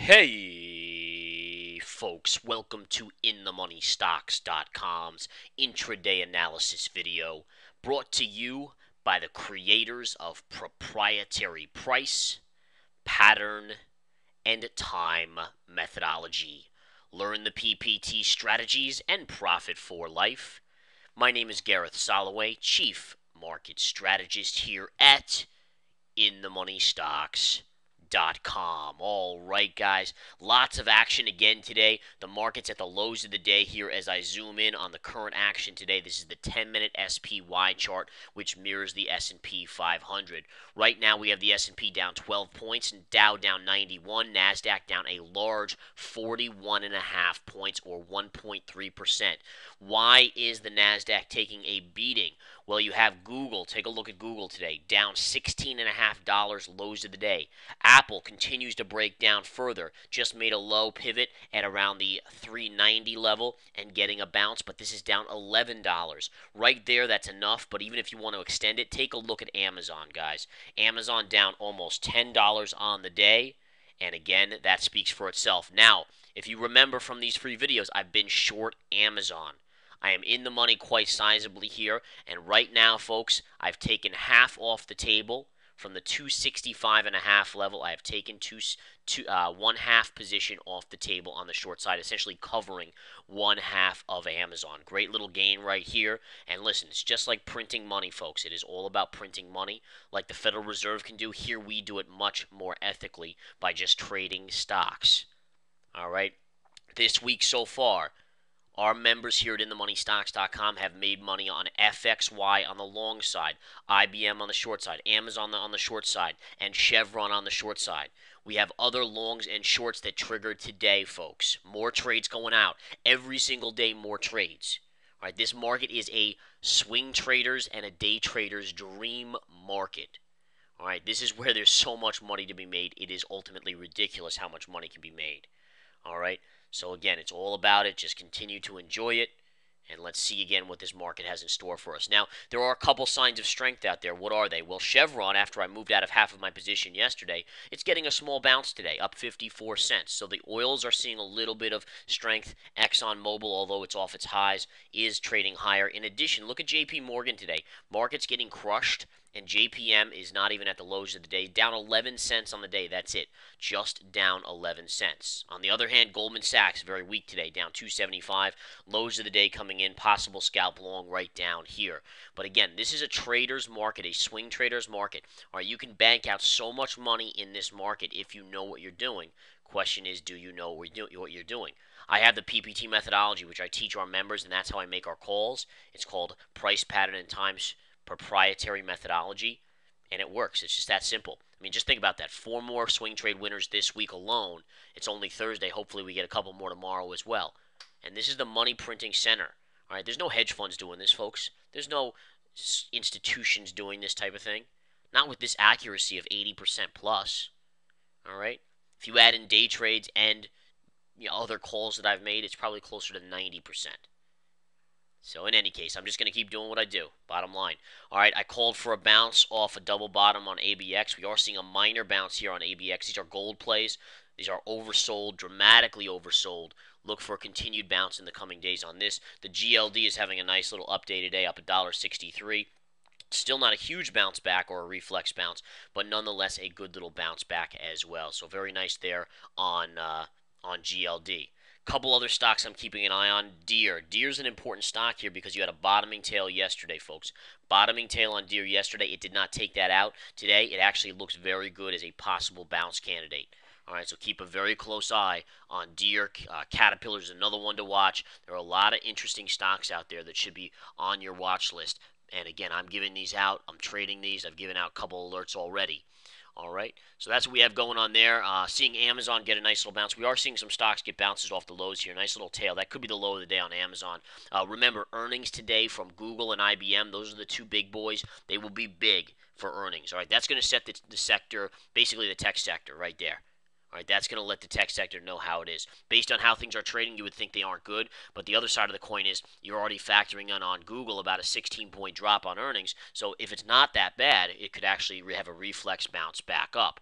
Hey, folks, welcome to InTheMoneyStocks.com's intraday analysis video brought to you by the creators of Proprietary Price, Pattern, and Time methodology. Learn the PPT strategies and profit for life. My name is Gareth Soloway, Chief Market Strategist here at InTheMoneyStocks.com. All right, guys, lots of action again today. The market's at the lows of the day here as I zoom in on the current action today. This is the 10-minute SPY chart, which mirrors the S&P 500. Right now, we have the S&P down 12 points and Dow down 91, NASDAQ down a large 41.5 points or 1.3%. Why is the NASDAQ taking a beating? Well, you have Google. Take a look at Google today, down $16.50, lows of the day. Apple continues to break down further, just made a low pivot at around the 390 level and getting a bounce, but this is down $11. Right there, that's enough, but even if you want to extend it, take a look at Amazon, guys. Amazon down almost $10 on the day, and again, that speaks for itself. Now, if you remember from these free videos, I've been short Amazon. I am in the money quite sizably here, and right now, folks, I've taken half off the table. From the 265.5 level, I have taken one half position off the table on the short side, essentially covering one half of Amazon. Great little gain right here. And listen, it's just like printing money, folks. It is all about printing money. Like the Federal Reserve can do, here we do it much more ethically by just trading stocks. All right. This week so far, our members here at InTheMoneyStocks.com have made money on FXY on the long side, IBM on the short side, Amazon on the short side, and Chevron on the short side. We have other longs and shorts that triggered today, folks. More trades going out. Every single day, more trades. All right, this market is a swing trader's and a day trader's dream market. All right, this is where there's so much money to be made. It is ultimately ridiculous how much money can be made. All right. So again, it's all about it. Just continue to enjoy it. And let's see again what this market has in store for us. Now, there are a couple signs of strength out there. What are they? Well, Chevron, after I moved out of half of my position yesterday, it's getting a small bounce today, up 54 cents. So the oils are seeing a little bit of strength. ExxonMobil, although it's off its highs, is trading higher. In addition, look at JP Morgan today. Market's getting crushed, and JPM is not even at the lows of the day. Down 11 cents on the day. That's it. Just down 11 cents. On the other hand, Goldman Sachs, very weak today, down 275. Lows of the day coming in, possible scalp long right down here. But again, this is a trader's market, a swing trader's market. All right, you can bank out so much money in this market if you know what you're doing. Question is, do you know what you're doing? I have the PPT methodology, which I teach our members, and that's how I make our calls. It's called Price, Pattern, and Times Proprietary methodology, and it works. It's just that simple. I mean, just think about that. 4 more swing trade winners this week alone. It's only Thursday. Hopefully we get a couple more tomorrow as well. And this is the money printing center. All right, there's no hedge funds doing this, folks. There's no institutions doing this type of thing. Not with this accuracy of 80% plus. All right? If you add in day trades and other calls that I've made, it's probably closer to 90%. So in any case, I'm just going to keep doing what I do. Bottom line. All right, I called for a bounce off a double bottom on ABX. We are seeing a minor bounce here on ABX. These are gold plays. These are oversold, dramatically oversold. Look for a continued bounce in the coming days on this. The GLD is having a nice little update today, up $1.63. Still not a huge bounce back or a reflex bounce, but nonetheless a good little bounce back as well. So very nice there on GLD. Couple other stocks I'm keeping an eye on. Deere. Deere's an important stock here because you had a bottoming tail yesterday, folks. Bottoming tail on Deere yesterday. It did not take that out. Today, it actually looks very good as a possible bounce candidate. All right, so keep a very close eye on Deere. Caterpillar is another one to watch. There are a lot of interesting stocks out there that should be on your watch list. And again, I'm giving these out. I'm trading these. I've given out a couple alerts already. All right, so that's what we have going on there. Seeing Amazon get a nice little bounce. We are seeing some stocks get bounces off the lows here. Nice little tail. That could be the low of the day on Amazon. Remember, earnings today from Google and IBM. Those are the two big boys. They will be big for earnings. All right, that's going to set the sector, basically the tech sector right there. All right, that's going to let the tech sector know how it is. Based on how things are trading, you would think they aren't good. But the other side of the coin is you're already factoring in on Google about a 16-point drop on earnings. So if it's not that bad, it could actually have a reflex bounce back up.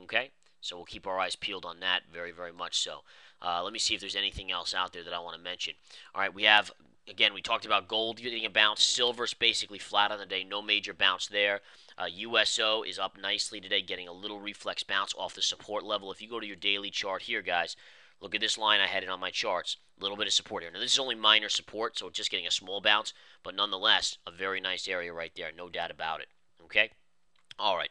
Okay? So we'll keep our eyes peeled on that, very, very much so. Let me see if there's anything else out there that I want to mention. All right, we have, again, we talked about gold getting a bounce. Silver's basically flat on the day, no major bounce there. USO is up nicely today, getting a little reflex bounce off the support level. If you go to your daily chart here, guys, look at this line I had it on my charts. A little bit of support here. Now, this is only minor support, so it's just getting a small bounce, but nonetheless, a very nice area right there. No doubt about it. Okay? All right.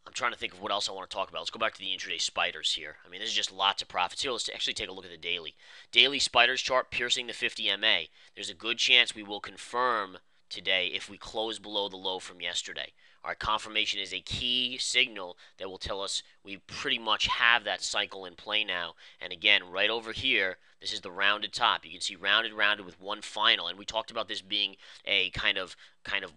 I'm trying to think of what else I want to talk about. Let's go back to the intraday spiders here. I mean, this is just lots of profits. Here, let's actually take a look at the daily. Daily spiders chart piercing the 50 MA. There's a good chance we will confirm today if we close below the low from yesterday. All right, confirmation is a key signal that will tell us we pretty much have that cycle in play now. And again, right over here, this is the rounded top. You can see rounded, rounded with one final. And we talked about this being a kind of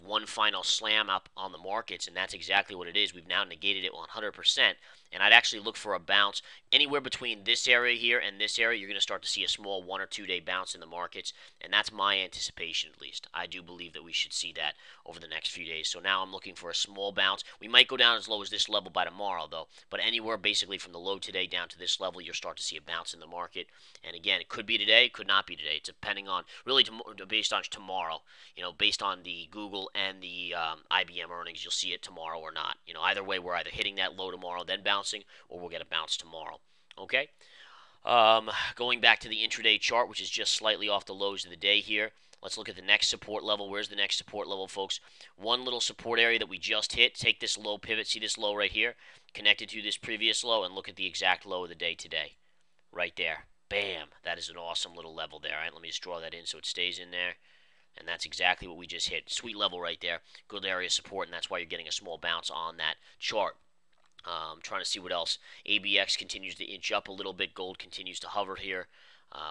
one final slam up on the markets, and that's exactly what it is. We've now negated it 100%, and I'd actually look for a bounce anywhere between this area here and this area. You're going to start to see a small 1 or 2 day bounce in the markets, and that's my anticipation at least. I do believe that we should see that over the next few days. So now I'm looking for a small bounce. We might go down as low as this level by tomorrow, though, but anywhere basically from the low today down to this level, you'll start to see a bounce in the market. And again, it could be today, it could not be today. It's depending on, really based on tomorrow, based on the Google and the IBM earnings, you'll see it tomorrow or not. Either way, we're either hitting that low tomorrow, then bouncing, or we'll get a bounce tomorrow. Okay? Going back to the intraday chart, which is just slightly off the lows of the day here. Let's look at the next support level. Where's the next support level, folks? One little support area that we just hit. Take this low pivot. See this low right here? Connected to this previous low, and look at the exact low of the day today. Right there. Bam. That is an awesome little level there. All right, let me just draw that in so it stays in there. And that's exactly what we just hit. Sweet level right there. Good area of support, and that's why you're getting a small bounce on that chart. Trying to see what else. ABX continues to inch up a little bit. Gold continues to hover here.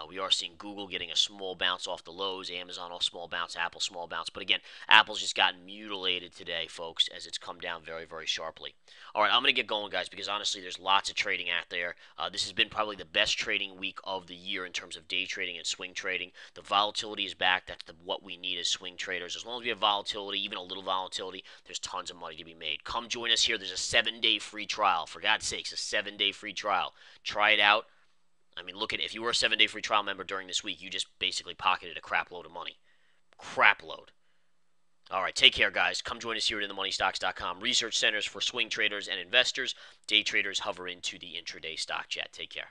We are seeing Google getting a small bounce off the lows. Amazon a small bounce. Apple small bounce. But again, Apple's just gotten mutilated today, folks, as it's come down very, very sharply. All right, I'm going to get going, guys, because honestly, there's lots of trading out there. This has been probably the best trading week of the year in terms of day trading and swing trading. The volatility is back. That's what we need as swing traders. As long as we have volatility, even a little volatility, there's tons of money to be made. Come join us here. There's a 7-day free trial. For God's sakes, a 7-day free trial. Try it out. I mean, look at it. If you were a 7-day free trial member during this week, you just basically pocketed a crap load of money. Crap load. All right, take care, guys. Come join us here at InTheMoneyStocks.com. Research centers for swing traders and investors. Day traders hover into the Intra Day Stock Chat. Take care.